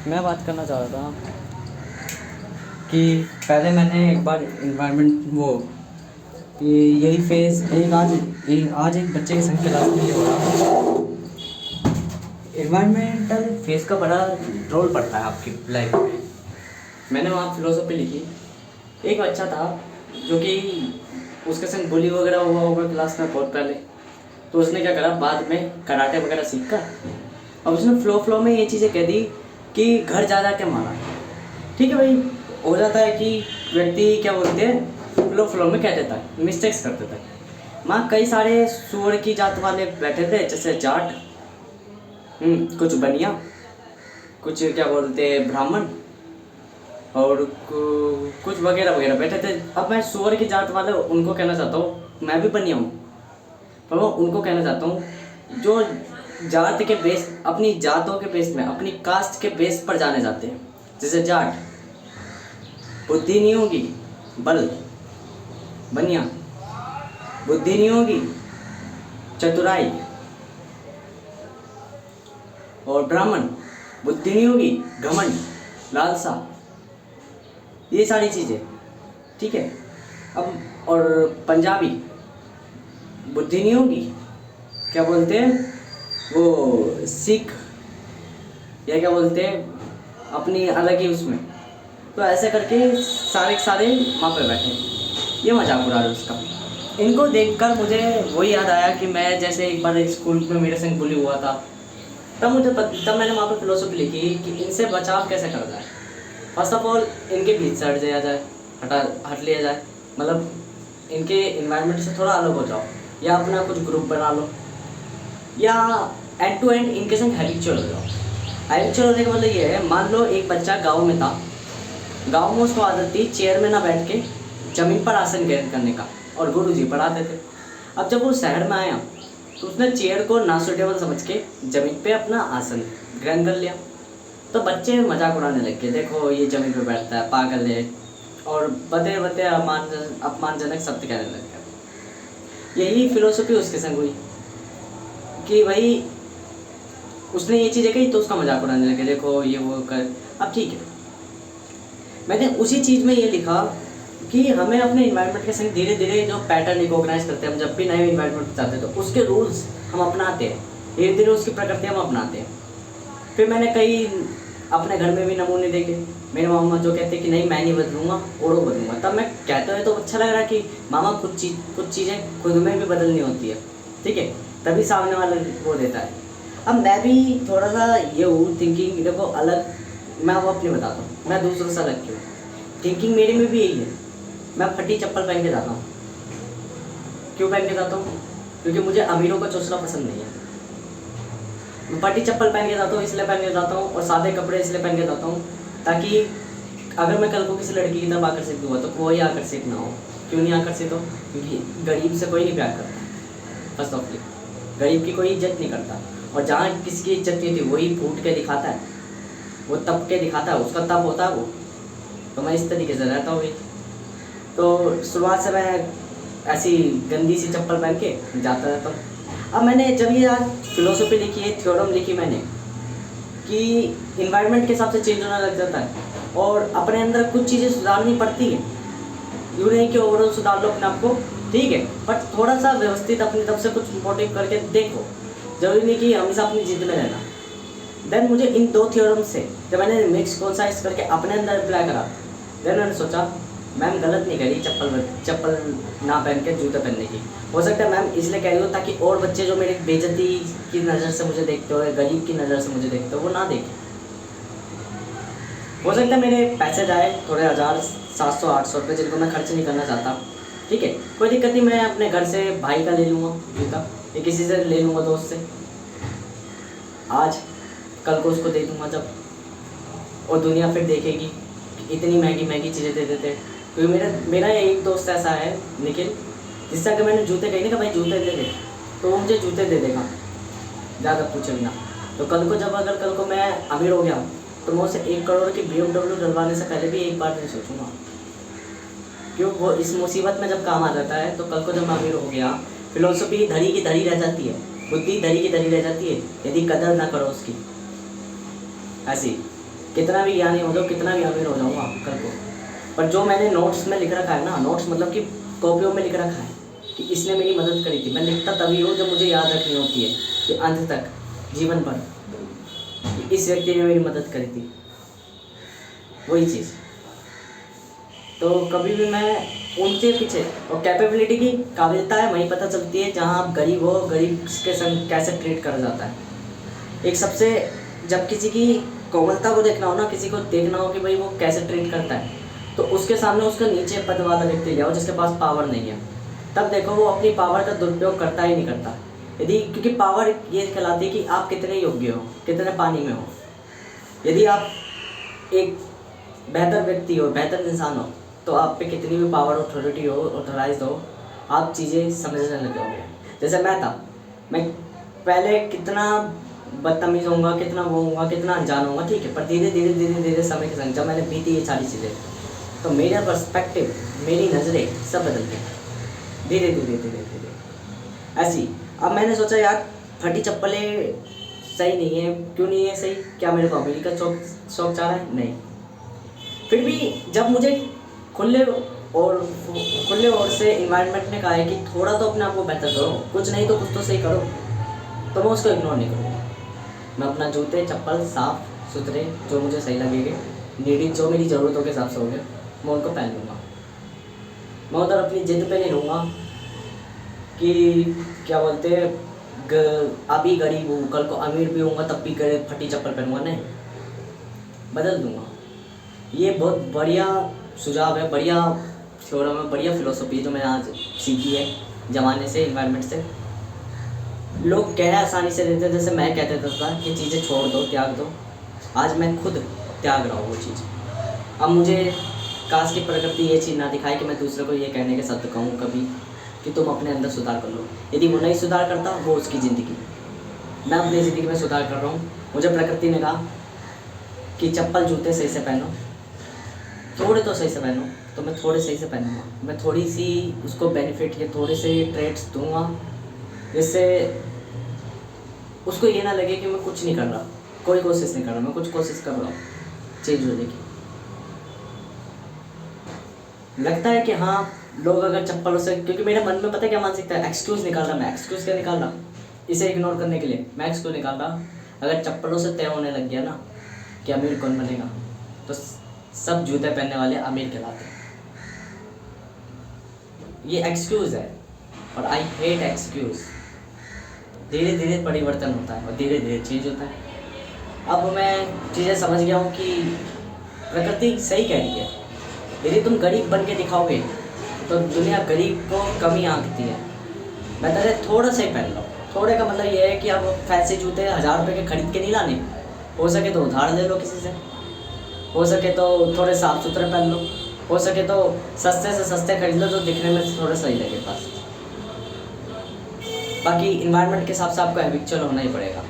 मैं बात करना चाह रहा था कि पहले मैंने एक बार इन्वायरमेंट वो कि यही फेज़ आज एक बच्चे के संग क्लास में ये हो रहा। इन्वायरमेंटल फेज़ का बड़ा रोल पड़ता है आपकी लाइफ में। मैंने वहाँ फिलोसफी लिखी। एक बच्चा था जो कि उसके संग बुली वगैरह हुआ होगा क्लास में बहुत पहले, तो उसने क्या करा, बाद में कराटे वगैरह सीख कर अब उसने फ्लो में ये चीज़ें कह दी कि घर जा के मारा। ठीक है भाई, हो जाता है कि व्यक्ति क्या बोलते हैं फ्लो में कह देता है, मिस्टेक्स कर देता है। वहाँ कई सारे सूअर की जात वाले बैठे थे, जैसे जाट, कुछ बनिया, कुछ क्या बोलते हैं ब्राह्मण, और कुछ वगैरह वगैरह बैठे थे। अब मैं सूअर की जात वाले उनको कहना चाहता हूँ, मैं भी बनिया हूँ, पर मैं उनको कहना चाहता हूँ जो जात के बेस, अपनी जातों के बेस में, अपनी कास्ट के बेस पर जाने जाते हैं। जैसे जाट, बुद्धि नहीं होगी बल, बनिया बुद्धि नहीं होगी चतुराई, और ब्राह्मण बुद्धि नहीं होगी घमंड लालसा, ये सारी चीज़ें। ठीक है। अब और पंजाबी बुद्धि नहीं होगी, क्या बोलते हैं वो सिख, या क्या बोलते हैं अपनी अलग ही उसमें। तो ऐसे करके सारे के सारे वहाँ पे बैठे, ये मजाक उड़ा रहे उसका। इनको देखकर मुझे वही याद आया कि मैं जैसे एक बार स्कूल में मेरे संग बुली हुआ था, तब मैंने वहाँ पे फिलोसफी लिखी कि इनसे बचाव कैसे करा जाए। फर्स्ट ऑफ ऑल इनके बीच से हट दिया जाए, हट लिया जाए, मतलब इनके इन्वायरमेंट से थोड़ा अलग हो जाओ, या अपना कुछ ग्रुप बना लो, या एंड टू एंड इनके संग हैबिचुअल हो जाओ। हैबिचुअल होने का मतलब ये है, मान लो एक बच्चा गाँव में था, गाँव में उसको आदत थी चेयर में ना बैठ के ज़मीन पर आसन ग्रहण करने का, और गुरुजी पढ़ाते थे। अब जब वो शहर में आया तो उसने चेयर को ना सुटेबल समझ के ज़मीन पे अपना आसन ग्रहण कर लिया। तो बच्चे मजाक उड़ाने लग गए, देखो ये ज़मीन पे बैठता है, पागल है, और बते बते अपमानजनक शब्द कहने लग गए। यही फिलोसफी उसके संग हुई कि भाई उसने ये चीज़ें कही तो उसका मजाक उड़ाने लगे, देखो ये वो कर। अब ठीक है, मैंने उसी चीज़ में ये लिखा कि हमें अपने इन्वायरमेंट के संग धीरे धीरे जो पैटर्न रिकॉग्नाइज करते हैं, हम जब भी नए इन्वायरमेंट जाते हैं तो उसके रूल्स हम अपनाते हैं, धीरे धीरे उसकी प्रकृति हम अपनाते हैं। फिर मैंने कई अपने घर में भी नमूने देखे, मेरे मामा जो कहते हैं कि नहीं मैं नहीं बदलूंगा और वो बदलूंगा, तब मैं कहते हुए तो अच्छा लग रहा है कि मामा कुछ चीज़ें खुद में भी बदलनी होती है। ठीक है, तभी सामने वाला वो देता है। अब मैं भी थोड़ा सा ये हूँ थिंकिंग, देखो अलग, मैं वो अपनी बताता हूँ, मैं दूसरों से अलग क्यों। थिंकिंग मेरी में भी यही है, मैं फटी चप्पल पहन के जाता हूँ। क्यों पहन के जाता हूँ? क्योंकि मुझे अमीरों का चोंचला पसंद नहीं है। मैं फटी चप्पल पहन के जाता हूँ, इसलिए पहन के जाता हूँ, और सादे कपड़े इसलिए पहन के जाता हूँ ताकि अगर मैं कल को किसी लड़की की तरफ आकर्षित हुआ तो कोई आकर्षित ना हो। क्यों नहीं आकर्षित हो? क्योंकि गरीब से कोई नहीं प्यार करता, फर्स्ट ऑफ ऑल गरीब की कोई इज्जत नहीं करता, और जहाँ किसकी इज्जत नहीं थी वही फूट के दिखाता है, वो तप के दिखाता है, उसका तप होता है वो। तो मैं इस तरीके से रहता हूँ। तो शुरुआत से मैं ऐसी गंदी सी चप्पल पहन के जाता रहता हूँ। अब मैंने जब ये आज फिलोसफी लिखी है, थ्योरम लिखी मैंने कि इन्वायरमेंट के हिसाब से चेंज होने लग जाता है, और अपने अंदर कुछ चीज़ें सुधारनी पड़ती है। यूँ नहीं कि ओवरऑल सुधार लो अपने आप को, ठीक है, बट थोड़ा सा व्यवस्थित अपनी तरफ से कुछ मोटिव करके देखो। जरूरी नहीं कि हमेशा अपनी जिद में रहना। देन मुझे इन दो थ्योरम से जब मैंने मिक्स कोसाइज करके अपने अंदर अप्लाई करा, देन मैंने सोचा मैम गलत नहीं करी चप्पल ना पहन के जूते पहनने की। हो सकता है मैम इसलिए कह रही हो ताकि और बच्चे जो मेरी बेइज्जती की नज़र से मुझे देखते हो या गरीब की नज़र से मुझे देखते हो वो ना देखें। हो सकता है मेरे पैसे जाए थोड़े 1700-800 रुपये जिनको मैं खर्च नहीं करना चाहता, ठीक है, कोई दिक्कत नहीं, मैं अपने घर से भाई का ले लूँगा जूता, या किसी से ले लूँगा दोस्त से, आज कल को उसको दे दूँगा जब, और दुनिया फिर देखेगी इतनी महंगी चीज़ें दे देते। क्योंकि मेरा एक दोस्त ऐसा है निखिल, जिससे अगर मैंने जूते कही ना कि भाई जूते दे दे, तो वो मुझे जूते दे देगा ज़्यादा पूछे बिना। तो कल को जब अगर कल को मैं अमीर हो गया तो मैं उसे 1 करोड़ की BMW डलवाने से पहले भी एक बार नहीं सोचूंगा, क्यों? वो इस मुसीबत में जब काम आ जाता है तो कल को जब मैं अमीर हो गया, फिलोसफी धरी की धरी रह जाती है, बुद्धि धरी की धरी रह जाती है यदि कदर ना करो उसकी। ऐसी कितना भी ज्ञानी हो जाओ, कितना भी अमीर हो जाऊँगा कल को, पर जो मैंने नोट्स में लिख रखा है ना, नोट्स मतलब कि कॉपियों में लिख रखा है कि इसने मेरी मदद करी थी, मैं लिखता तभी हूँ जब मुझे याद रखनी होती है कि अंत तक, जीवन भर, कि इस व्यक्ति ने मेरी मदद करी थी, वही चीज़। तो कभी भी मैं उनके पीछे, और कैपेबिलिटी की काबिलियता है वहीं पता चलती है जहाँ आप गरीब हो, गरीब के संग कैसे ट्रीट करा जाता है। एक सबसे, जब किसी की कोमलता को देखना हो ना, किसी को देखना हो कि भाई वो कैसे ट्रीट करता है, तो उसके सामने उसका नीचे पद वाला व्यक्ति ले आओ जिसके पास पावर नहीं है, तब देखो वो अपनी पावर का दुरुपयोग करता ही नहीं करता। यदि, क्योंकि पावर ये कहलाती है कि आप कितने योग्य हो, कितने पानी में हो। यदि आप एक बेहतर व्यक्ति हो, बेहतर इंसान हो, तो आप पे कितनी भी पावर, अथॉरिटी हो, ऑथराइज हो, आप चीज़ें समझने लग जाओगे। जैसे मैं था, मैं पहले कितना बदतमीज़ होऊंगा, कितना वो होऊंगा, कितना अनजान होऊंगा, ठीक है, पर धीरे धीरे धीरे धीरे समय के संग जब मैंने बीती ये सारी चीज़ें, तो मेरा पर्सपेक्टिव, मेरी नज़रें सब बदल गई धीरे धीरे धीरे धीरे। ऐसी अब मैंने सोचा यार फटी चप्पलें सही नहीं है, क्यों नहीं है सही, क्या मेरे को अमीरी का शौक चाह रहा है, नहीं। फिर भी जब मुझे खुले और से इन्वायरमेंट ने कहा है कि थोड़ा तो अपने आप को बेहतर करो, कुछ नहीं तो कुछ तो सही करो, तो मैं उसको इग्नोर नहीं करूँगा। मैं अपना जूते चप्पल साफ़ सुथरे जो मुझे सही लगेंगे, नीडी जो मेरी ज़रूरतों के हिसाब से होंगे, मैं उनको पहन लूँगा। मैं उधर अपनी जिद पे नहीं रहूँगा कि क्या बोलते हैं, अभी गरीब हूँ, कल को अमीर भी होऊंगा तब भी फटी चप्पल पहनूँगा, नहीं, बदल दूँगा। ये बहुत बढ़िया सुझाव है, बढ़िया थ्योरम है, बढ़िया फिलोसफी है जो मैंने आज सीखी है ज़माने से, इन्वायरमेंट से। लोग कह आसानी से देते, जैसे मैं कहता था कि चीज़ें छोड़ दो, त्याग दो, आज मैं खुद त्याग रहा हूँ वो चीज़। अब मुझे काश की प्रकृति ये चीज़ ना दिखाए कि मैं दूसरे को ये कहने के साथ कहूँ कभी कि तुम अपने अंदर सुधार कर लो। यदि वो नहीं सुधार करता, वो उसकी ज़िंदगी, मैं अपनी ज़िंदगी में सुधार कर रहा हूँ। मुझे प्रकृति ने कहा कि चप्पल जूते सही से पहनो, थोड़े तो सही से पहनो, तो मैं थोड़े सही से पहनूँगा। मैं थोड़ी सी उसको बेनिफिट या थोड़े से ट्रेड्स दूँगा जिससे उसको ये ना लगे कि मैं कुछ नहीं कर रहा, कोई कोशिश नहीं कर रहा, मैं कुछ कोशिश कर रहा हूँ चेंज होने की। लगता है कि हाँ, लोग अगर चप्पलों से, क्योंकि मेरे मन में पता है क्या मानसिकता है, एक्सक्यूज़ निकाल रहा, मैं एक्सक्यूज़ क्या निकाल रहा, इसे इग्नोर करने के लिए मैं एक्सक्यूज़ निकाल रहा। अगर चप्पलों से तय होने लग गया ना कि अमीर कौन बनेगा, तो सब जूते पहनने वाले अमीर कहलाते हैं। ये एक्सक्यूज़ है और आई हेट एक्सक्यूज़। धीरे धीरे परिवर्तन होता है और धीरे धीरे चेंज होता है। अब मैं चीज़ें समझ गया हूँ कि प्रकृति सही कह रही है। यदि तुम गरीब बन के दिखाओगे तो दुनिया गरीब को कम ही आंकती है। बेहतर है थोड़ा सा ही पहन लो। थोड़े का मतलब ये है कि अब फैंसी जूते 1000 रुपये के खरीद के नहीं लाने, हो सके तो उधार ले लो किसी से, हो सके तो थोड़े साफ़ सुथरे पहन लो, हो सके तो सस्ते से सस्ते खरीद लो जो दिखने में थोड़ा सही लगे बस। बाकी इन्वायरमेंट के हिसाब से आपको हैबिचुअल होना ही पड़ेगा।